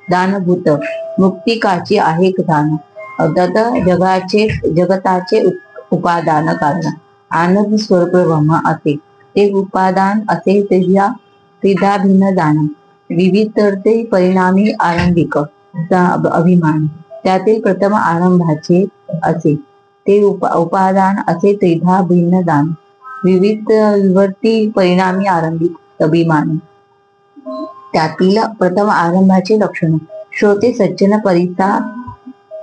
दानभूत मुक्तिकाची आहे दान तत जगताचे उपादान कारण आनंद स्वरूप ब्रह्म असे ते उपादान असे त्रिधा भिन्न दान विविधते परिणामी आरंभिक अभिमान त्यातील प्रथम आरंभाचे असे ते उपादान असे त्रिधा भिन्न दान विविध विवर्ती परिणामी आरंभिक अभिमान त्यातील प्रथम आरंभाचे लक्षण श्रोते सज्जन परिसा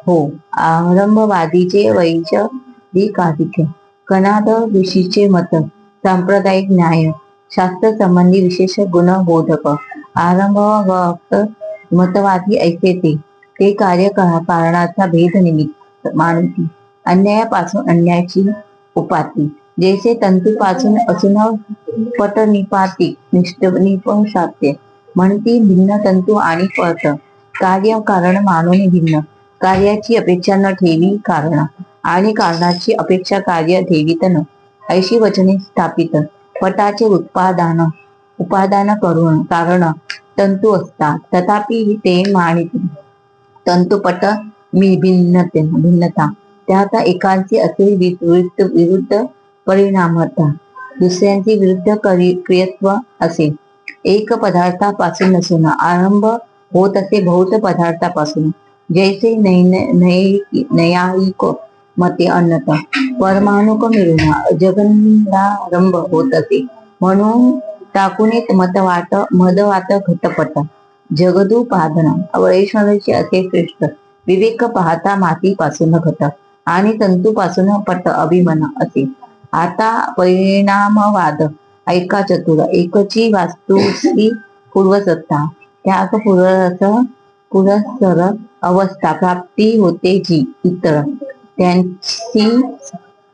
हो आरंभवादीचे वैचारिकाधिक्य कणाद ऋषीचे मत सांप्रदायिक न्याय शास्त्र संबंधी विशेष गुण बोधक आरंभ मतवादी ऐसे ते कार्य कारणाचा भेद निमित्त मानती अन्यायापासून अन्यायाची उपाती जैसे तंतूपासून असून पटनिपाती निपशाते म्हणती भिन्न तंतू आणि पट कार्य कारण मानून भिन्न कार्याची अपेक्षा न ठेवी कारण आणि कारणाची अपेक्षा कार्य ठेवीत न ऐशी वचने स्थापित पटाचे उपादान करून कारण तंतू असतात तथापि ते मानित तंतुपट भिन्नता त्यात एकांची असे विरुद्ध परिणामता दुसऱ्यांची विरुद्ध क्रियत्व असे एक पदार्थापासून नसून आरंभ होत असे बहुत पदार्थापासून जैसे नैयायिक मते अन्नत परमाणुक मिळून जगदारंभ होत असे म्हणून टाकुनीत मदवात घटपट जगदुपादन वैष्णवाचे असे श्रेष्ठ विवेक पाहता मातीपासून घट आणि तंतूपासून पट अभिमान असे आता परिणामवाद ऐका चतुर एकची वास्तू पूर्वसत्ता त्याग पुरस्सर अवस्था प्राप्ती होते जी इतर त्यांची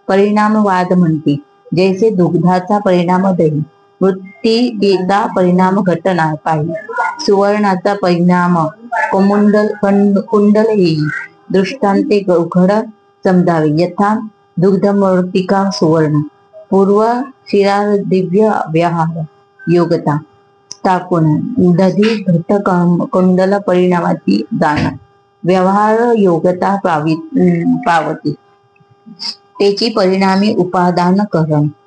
परिणामवाद म्हणते जैसे दुग्धाचा परिणाम दही मृत्तिकेचा परिणाम घटना पाहिजे सुवर्णाचा परिणाम कुंडल येई दृष्टांते घड समजावे यथा दुग्धमूर्तिका सुवर्ण पूर्व शिरा दिव्य व्यवहार योगता स्थापन दधी घट कुंडल परिणामाची दान व्यवहार योगता पावती त्याची परिणामी उपादान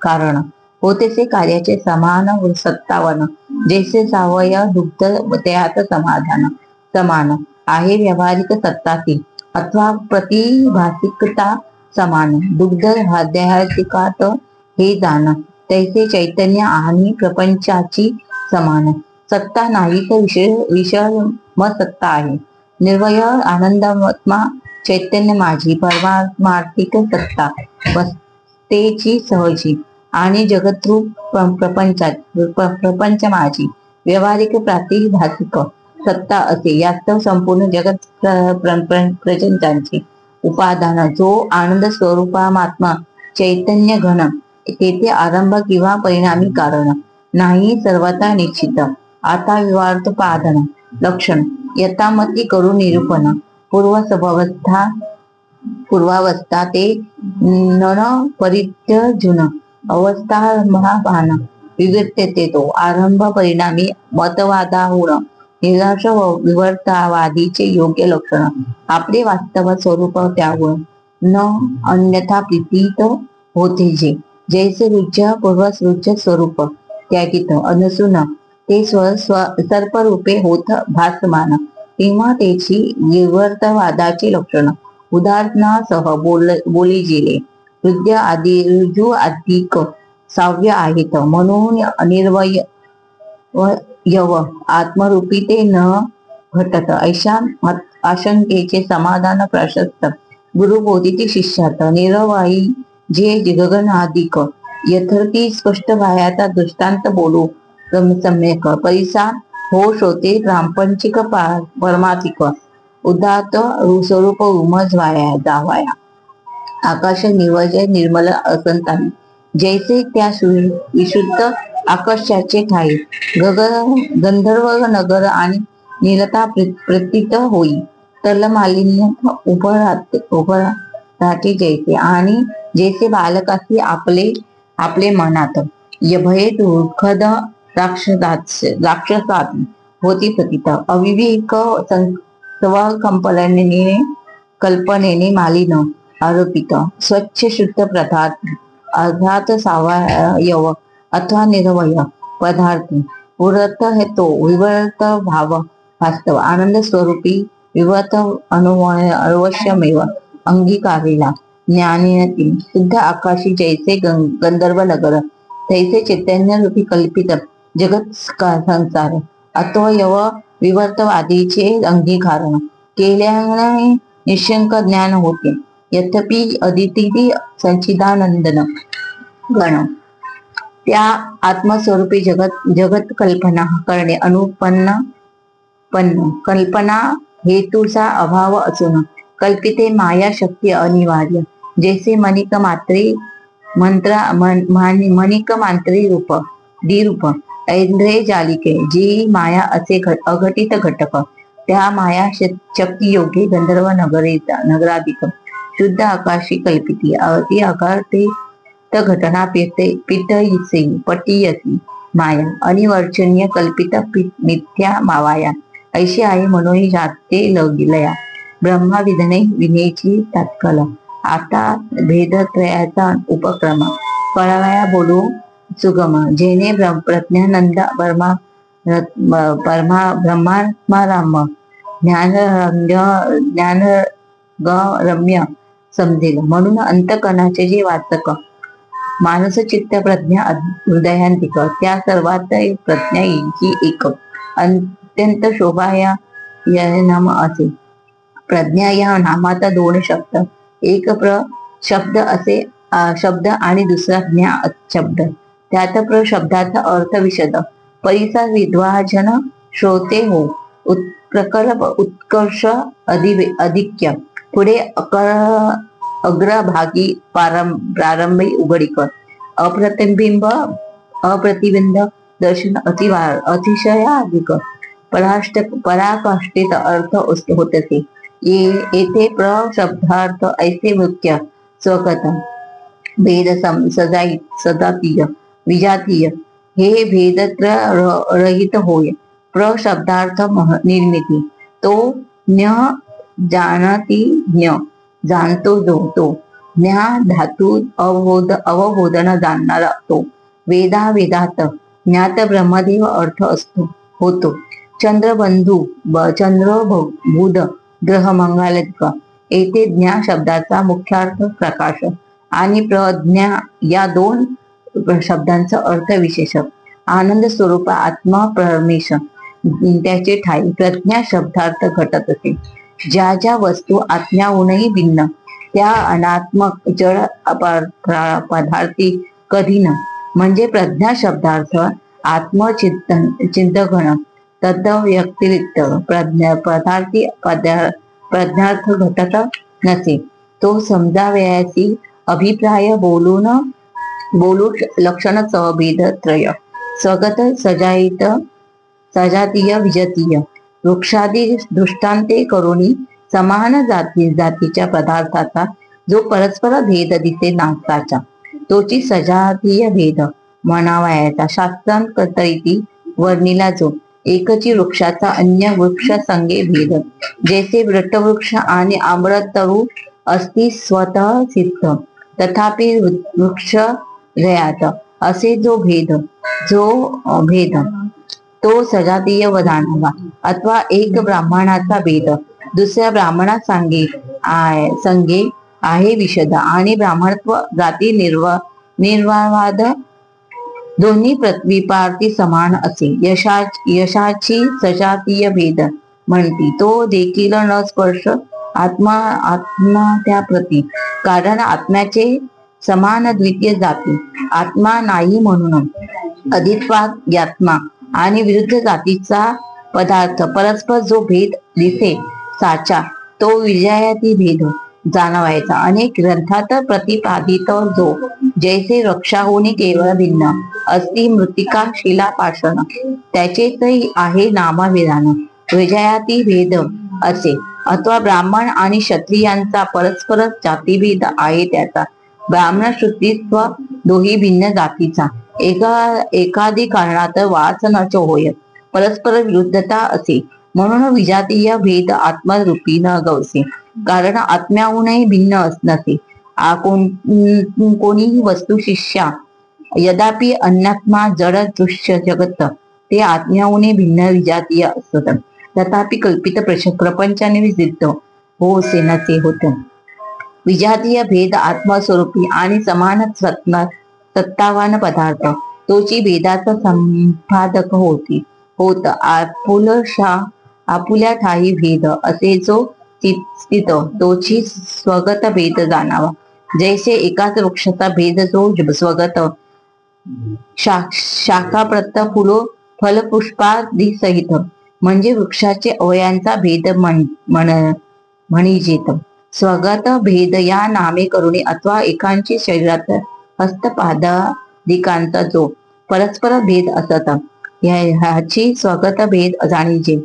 कारण होतेसे कार्याचे समान सत्तावन जैसे सावय दुग्ध त्यात समान आहे व्यावहारिक सत्ताची अथवा प्रतिभासिकता समान दुग्ध आध्यात्मिकात हे दान तैसे चैतन्य आणि प्रपंचाची समान सत्ता नाही तर विषम सत्ता आहे निर्वय आनंदात्मा चैतन्य माझी परमार्थिक सत्ता वस्तेची सहजी आणि जगद्रूप प्रपंच माझी व्यावहारिक प्रातिभासिक सत्ता असे यास्तव संपूर्ण जगत प्रपंचांची उपादान जो आनंद स्वरूपात्मा चैतन्य घन तेथे आरंभ किंवा परिणामी कारण नाही सर्वथा निश्चित आता विवार्थोपादान लक्षण यथामती करून निरूपण पूर्वावस्था ते नन परित्यजुन अवस्था महाभान विवृत्ते तो आरंभ परिणामी मतवादाहून निराश विवर्तवादीचे योग्य लक्षण आपले वास्तव स्वरूप त्यागून न अन्यथा प्रीतीत होते जे जैसे रुज्य पूर्वसृज्य स्वरूप त्यागित अनसून ते सर्परूपे होत भासमान तेव्हा त्याची विवर्तवादाचे लक्षण उदाहरणासह बोली गेले रुजू अधिक साव्य आहेत म्हणून अनिर्वय यव आत्मरूपी ते न घटत ऐशा आशंकेचे समाधान प्रशस्त गुरुबोधिती शिष्यात निरवाई जे गगनाधिक यथार्थी स्पष्ट भायाचा दृष्टांत बोलू सम्यक परिसा हो श्रोते प्रापंचिक परमातिक उदात स्वरूप उमज जावाया आकाश निवजय निर्मल असंतानी जैसे त्या विशुद्ध आकाशाचे ठाई गंधर्व नगर आणि नीलता प्रतीत होई तलमालिन्य उभं राहते जैसे, आणि जैसे बालकासी आपले आपले मनात भय दुःखद राक्षसात होती प्रतीत अविवेक स्वकल्पनेने कल्पनेने मालिन आरोपित स्वच्छ शुद्ध पदार्थ अर्थात सावयव अथवा निर्वय पदार्थ उरत है तो विवर्त भाव वास्तव आनंद स्वरूपी विवर्त अवश्यमेव अंगीकारेला ज्ञानेती शुद्ध आकाशी जैसे गंधर्व नगर तैसे चैतन्य रूपी कल्पित जगत संसार अत्वयव विवर्तवादीचे अंगीकारण केल्याने निशंक ज्ञान होते. यद्यपि अदिती संचिदानंदन गण त्या आत्मस्वरूपी जगत कल्पना करणे कल्पना हेतूचा अभाव असून कल्पिते माया शक्ती अनिवार्य जैसे मणिक मांत्री रूप द्विरूप ऐंद्रिय जालिके जी माया असे अघटित घटक त्या माया शक्ती योग्य गंधर्व नगराधिक शुद्ध आकाशी कल्पिती अति आकारते घटना पिटयसी पटीयसी माया अनिवर्चनीय कल्पित मिथ्या मावाया ऐशी आहे म्हणून जाते लया ब्रह्मा विनेची तात्काळ आता भेदत्रयाचा उपक्रम कळवया बोलू सुगम जेने प्रज्ञानंद ब्रह्मात्माराम ज्ञान रम्य समजेल म्हणून अंतकरणाचे जे वाचक मानस चित्त प्रज्ञा हृदयांतिक त्या सर्वात प्रज्ञा ही एक अत्यंत शोभा या नाम असे. प्रज्ञा या नामात दोन शब्द एक शब्द असे शब्द आणि दुसरा ज्ञा शब्द त्यात शब्दाचा अर्थ विशद परिसर विद्वाजन श्रोते हो प्रकल्प उत्कर्ष अधिक्य पुढे अग्रभागी प्रारंभी उघडीक अप्रतिबिंब दर्शन अतिशयाधिक पराकाष्ठित अर्थ होतसे. येथे शब्दार्थ ऐसे मुख्य स्वगत भेद सजातीय विजातीय हे भेदत्र रहित होय. शब्दार्थ निर्मिती तो ज्ञ जाणती ज्ञ जाणतो जो तो ज्ञा धातू अवबोधन जाणणारा तो वेदात ज्ञात ब्रह्मदेव अर्थ असतो होतो. चंद्रबुध ग्रह मंगलिक येथे ज्ञा शब्दाचा मुख्यार्थ प्रकाश आणि प्रज्ञा या दोन शब्दांचा अर्थ विशेष आनंद स्वरूप आत्मा परमेश त्याचे ठाई प्रज्ञा शब्दार्थ घटत असे. ज्या ज्या वस्तू आत्म्याहूनही भिन्न त्या अनात्मक जड पदार्थी कधी न म्हणजे प्रज्ञा शब्दार्थ आत्मचिंतन तद व्यतिरिक्त पदार्थी प्रज्ञार्थ घटत नसे. तो समजावयाची अभिप्राय बोलू लक्षण भेद त्रय स्वगत सजातीय विजातीय वृक्षादी दृष्टांते करुणी समान जातीच्या पदार्थाचा जो परस्पर भेद दिसे नाचाचा तोची सजातीय भेद म्हणावयाचा. शास्त्रांतरिती वर्णिला जो एकची वृक्षाचा अन्य वृक्ष संगे भेद जैसे वटवृक्ष आणि आम्रतरू असती स्वतः सिद्ध तथापि वृक्ष रयात असे जो भेद तो सजातीय जाणावा. अथवा एक ब्राह्मणाचा भेद दुसऱ्या ब्राह्मणा संगे आहे विशद आणि ब्राह्मणत्व जाती निर्वाद दोन्ही विपार्थी समान असे. यशाची सजातीय भेद म्हणती तो देखील न स्पर्श आत्मा त्या प्रती कारण आत्म्याचे समान द्वितीय जाती आत्मा नाही म्हणून अधित्वात आत्मा आणि विरुद्ध जातीचा पदार्थ परस्पर जो भेद दिसे साचा तो विजयाती भेद जाणवायचा. अनेक ग्रंथात प्रतिपादित जो जैसे वृक्षाहून केवळ भिन्न असती मृतिका शिला पाषाण त्याचेच आहे नामविधान विजयाती भेद असे. अथवा ब्राह्मण आणि क्षत्रियांचा परस्पर जातीभेद आहे त्याचा. ब्राह्मण श्रुतीत्व दोही भिन्न जातीचा एखादी कारणात वाचनच होय, परस्पर विरुद्धता असे. म्हणून विजातीय भेद आत्मरूपी न गवसे, कारण आत्म्याहूनही भिन्न नसे. कोणीही वस्तू शिष्या यद्यापि अन्यात्मा जड दृश्य जगत ते आत्म्याहूनही भिन्न विजातीय असत, तथापि कल्पित प्रपंचाने विसिद्ध हो से नसे होत. विजातीय भेद आत्मस्वरूपी आणि समान सत्तावान पदार्थ तोची भेदाचा संपादक होत. आपुल्या ठाई भेद असे जो स्थित तोची स्वगत भेद जाणावा. जैसे एकाच वृक्षाचा भेद जो स्वगत शाखाप्रत फलपुष्पादी सहित म्हणजे वृक्षाचे अवयांचा भेद म्हणिजेत. स्वगत भेद या नामे करुणे अथवा एकांची शरीरात हस्तपादादिकांचा जो परस्पर भेद असत ह्याची स्वगत भेद जाणीजे.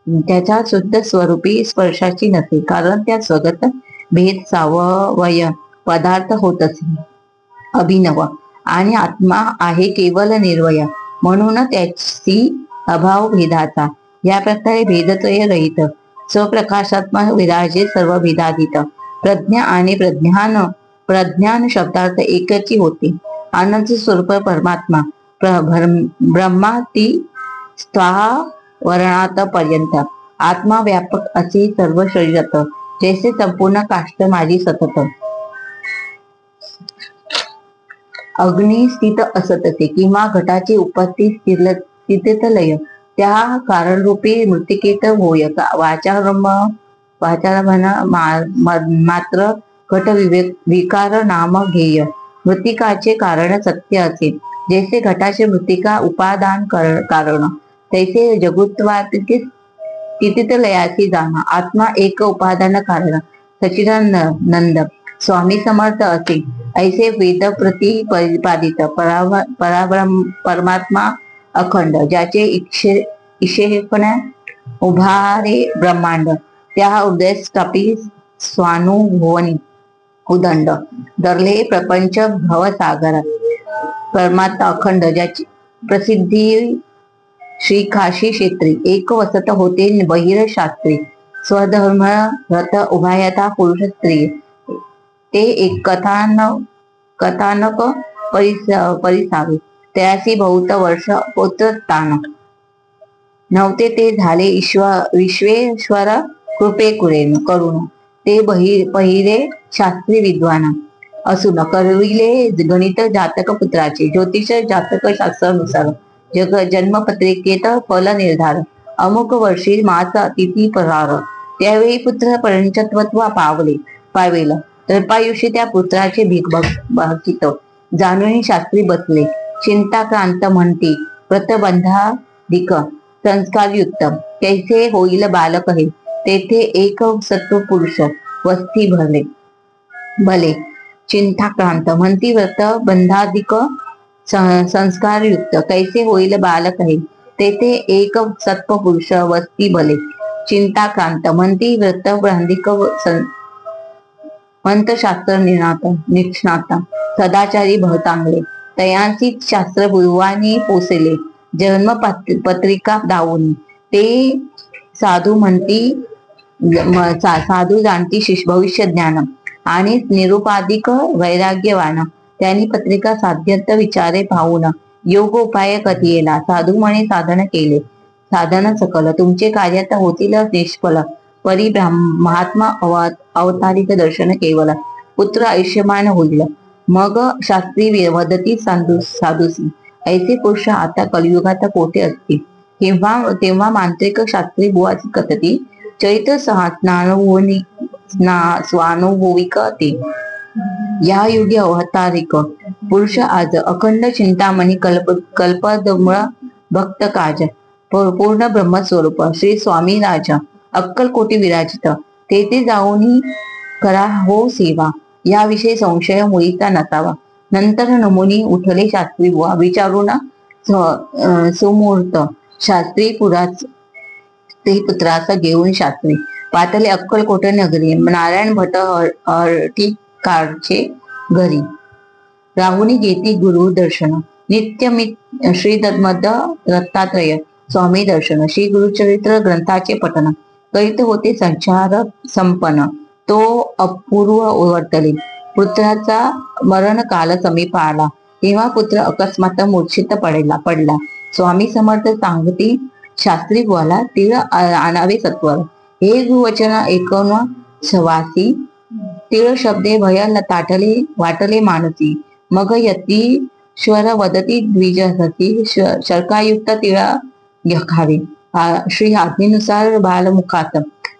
त्याच्या शुद्ध स्वरूपी स्पर्शाची नसे, कारण त्या स्वगत भेद सावय पदार्थ होत असे अभिनव, आणि आत्मा आहे केवल निर्वय, म्हणून त्याची अभाव भेदाचा. या प्रकारे भेदत्रय रहित स्वप्रकाशात्मक विराजे सर्व भेदातीत प्रज्ञा आणि प्रज्ञान शब्दार्थ एकची होते. आनंद स्वरूप परमात्मा ब्रह्मा ती वर्णात पर्यंत आत्मा व्यापक असे सर्व शरीरात, जैसे संपूर्ण काष्ट माझी सतत अग्नी स्थित असतसे, किंवा घटाची उपस्थिती स्थितीत लय त्या कारणरूपी मृतिकेत होय. वाचारमन मात्र घट विकार नाम घेय. मृतिकाचे कारण सत्य असे, जैसे घटाचे मृतिका उपादान कारण, तैसे जगुत्वातीत लयाची जाणा. आत्मा एक उपादान कारण सच्चिदानंद स्वामी समर्थ असे. ऐसे वेद प्रतिपादित परमात्मा अखंड, ज्याचे इशेपण उभारे ब्रह्मांड, त्या हृदयस्थापी स्वानुभवनी उदंड धरले प्रपंच भवसागर. परमात्मा अखंड, ज्याची प्रसिद्धी श्रीकाशी क्षेत्री एक वसत होते बहिर शास्त्री. स्वधर्म व्रत उभायता पुरुष स्त्री, ते एक कथानक परिसावे. त्यासी बहुत वर्ष पोत्रस्थान नव्हते, ते झाले विश्वेश्वर कृपे करुण. ते पहिरे शास्त्री विद्वान असून करविले गणित जातक पुत्राचे. ज्योतिष जातक शास्त्रानुसार जन्मपत्रिकेत फल निर्धार. अमुक वर्षी मास तिथी परार, त्यावेळी पुत्र पंचत्व पावेल. अल्पायुषी त्या पुत्राचे भाकित जाणून शास्त्री बसले. चिंताक्रांत म्हणती व्रतबंधाधिक संस्कारयुक्त, कैसे होईल बालक हे. तेथे एक सत्व पुरुष वस्ती भले. चिंताक्रांत म्हणती व्रतबंधाधिक संस्कारयुक्त, कैसे होईल बालक हे. तेथे एक सत्व पुरुष वस्ती भले. चिंताक्रांत म्हणती व्रतबंधिक मंत्रशास्त्र निष्णात सदाचारी चांगले, तयांची शास्त्र पूर्वानी पोसले. जन्मपत्रिका दावून ते साधू म्हणती साधू जाणती भविष्य ज्ञान, आणि निरुपाधिक वैराग्यवान. त्यांनी पत्रिका साध्यंत विचारे पाहून योग उपाय कथियेला. साधू म्हणे साधन केले साधन सकल, तुमचे कार्यात होतील निष्फल. परी महात्मा अवतारित दर्शन केवल, पुत्र आयुष्यमान होईल. मग शास्त्री वदती साधूसी, ऐसे पुरुष आता कलियुगात कोठे असतील. तेव्हा मांत्रिक शास्त्री बुवाची कथती चैत्र स्वानुभविक ते. या युगी अवतारिक पुरुष आज अखंड चिंतामणी कल्पदमूळ भक्त काज पूर्ण ब्रह्मस्वरूप श्री स्वामी राजा अक्कलकोटी विराजित. तेथे जाऊन करा हो सेवा, याविषयी संशय मुळीचा नसावा. नंतर नमुनी उठले शास्त्री बुवा, विचारून सुमुहूर्त शास्त्री पुत्रास घेऊन शास्त्री पातले अक्कलकोट नगरी नारायण भट हर्टीकारचे घरी राहुनी घेती गुरु दर्शन नित्य श्री मद दत्तात्रय स्वामी दर्शन श्री गुरुचरित्र ग्रंथाचे पठन करीत होते संचार संपन्न तो अपूर्व वर्तले. पुत्राचा मरण काल समीप आला तेव्हा पुत्र अकस्मात मूर्छित पडला. स्वामी समर्थ सांगती शास्त्री बुवाला तीळ आणावे सत्वर. हे गुवचन ऐकून सवासी तीळ शब्दे भय ताटले वाटले मानसी. मग यतीश्वर वदती द्विजहसी शर्कायुक्त तीळ खावे. श्री आज्ञेनुसार बालमुखात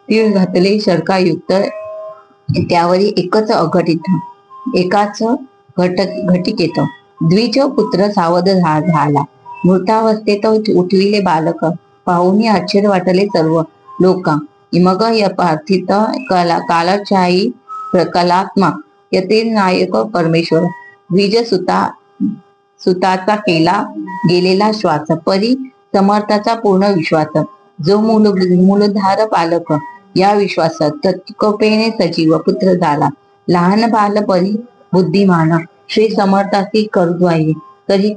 तीळ घातले शर्कायुक्त. त्यावरी एकाच घटिकेत द्विज पुत्र सावध झाला. मृतावस्थेत उठविले बालक पाहुनी आश्चर्य वाटले सर्व लोका. मग पार्थित कालचाई कलात्मक यतील नायक परमेश्वर द्विज सुताचा केला गेलेला श्वास परी समर्थाचा पूर्ण विश्वास. जो मूलधार बालक या विश्वासात तत्कृपेने सजीव पुत्र झाला. लहान बाल परी बुद्धिमान श्री समर्थाची करुद्वाई करी